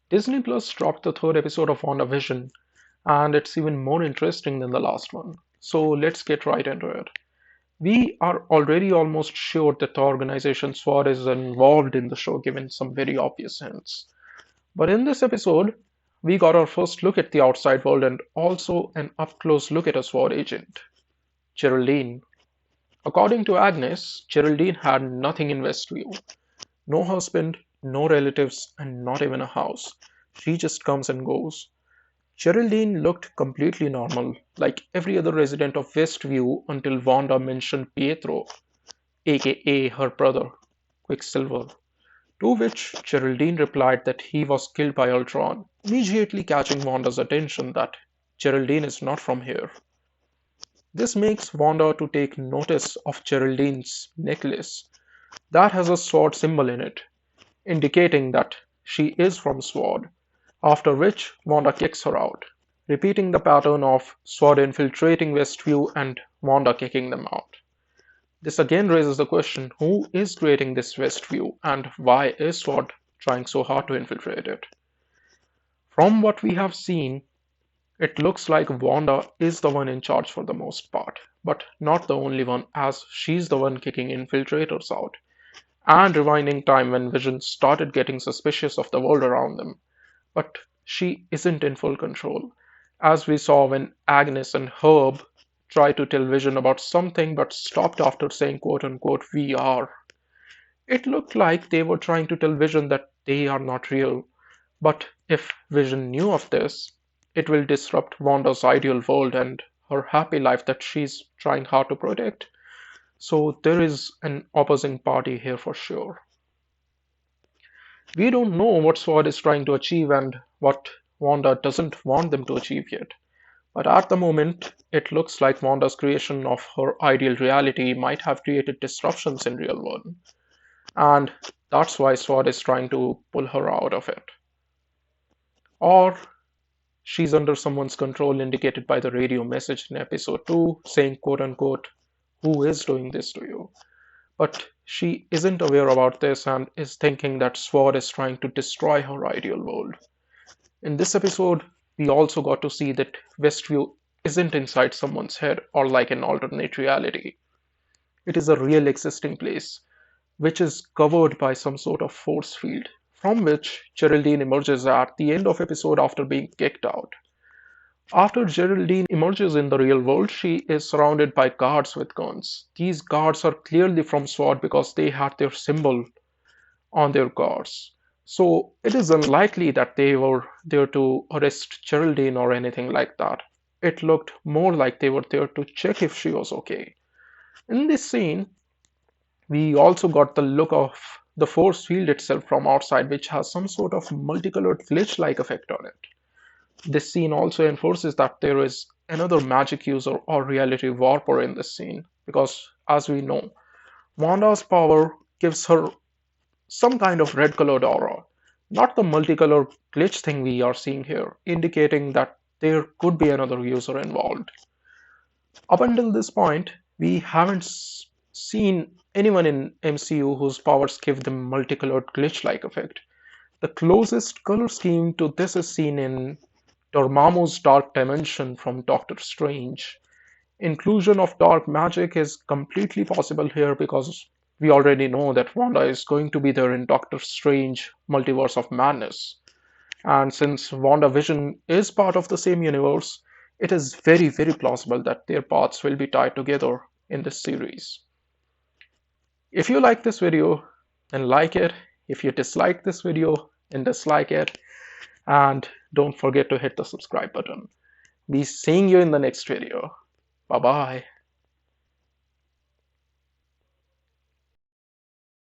Disney Plus dropped the third episode of WandaVision, and it's even more interesting than the last one. So let's get right into it. We are already almost sure that the organization SWOT is involved in the show, given some very obvious hints. But in this episode, we got our first look at the outside world and also an up close look at a SWOT agent, Geraldine. According to Agnes, Geraldine had nothing in Westview. No husband, no relatives, and not even a house. She just comes and goes. Geraldine looked completely normal, like every other resident of Westview until Wanda mentioned Pietro, aka her brother, Quicksilver. To which Geraldine replied that he was killed by Ultron, immediately catching Wanda's attention that Geraldine is not from here. This makes Wanda to take notice of Geraldine's necklace that has a sword symbol in it, indicating that she is from SWORD, after which Wanda kicks her out, repeating the pattern of SWORD infiltrating Westview and Wanda kicking them out. This again raises the question, who is creating this Westview and why is SWORD trying so hard to infiltrate it? From what we have seen, it looks like Wanda is the one in charge for the most part, but not the only one, as she's the one kicking infiltrators out and rewinding time when Vision started getting suspicious of the world around them. But she isn't in full control, as we saw when Agnes and Herb tried to tell Vision about something but stopped after saying quote unquote we are. It looked like they were trying to tell Vision that they are not real, but if Vision knew of this, it will disrupt Wanda's ideal world and her happy life that she's trying hard to protect. So there is an opposing party here for sure. We don't know what SWORD is trying to achieve and what Wanda doesn't want them to achieve yet. But at the moment, it looks like Wanda's creation of her ideal reality might have created disruptions in real world. And that's why SWORD is trying to pull her out of it. Or she's under someone's control indicated by the radio message in episode 2 saying quote unquote, who is doing this to you? But she isn't aware about this and is thinking that SWORD is trying to destroy her ideal world. In this episode, we also got to see that Westview isn't inside someone's head or like an alternate reality. It is a real existing place, which is covered by some sort of force field, from which Geraldine emerges at the end of episode after being kicked out. After Geraldine emerges in the real world, she is surrounded by guards with guns. These guards are clearly from SWORD because they had their symbol on their guards. So it is unlikely that they were there to arrest Geraldine or anything like that. It looked more like they were there to check if she was okay. In this scene, we also got the look of the force field itself from outside, which has some sort of multicolored glitch-like effect on it. This scene also enforces that there is another magic user or reality warper in this scene, because as we know, Wanda's power gives her some kind of red colored aura, not the multicolored glitch thing we are seeing here, indicating that there could be another user involved. Up until this point, we haven't seen anyone in MCU whose powers give them multicolored glitch like effect. The closest color scheme to this is seen in Dormammu's Dark Dimension from Doctor Strange. Inclusion of dark magic is completely possible here because we already know that Wanda is going to be there in Doctor Strange Multiverse of Madness. And since WandaVision is part of the same universe, it is very, very plausible that their paths will be tied together in this series. If you like this video, then like it. If you dislike this video, then dislike it. And don't forget to hit the subscribe button. Be seeing you in the next video. Bye bye.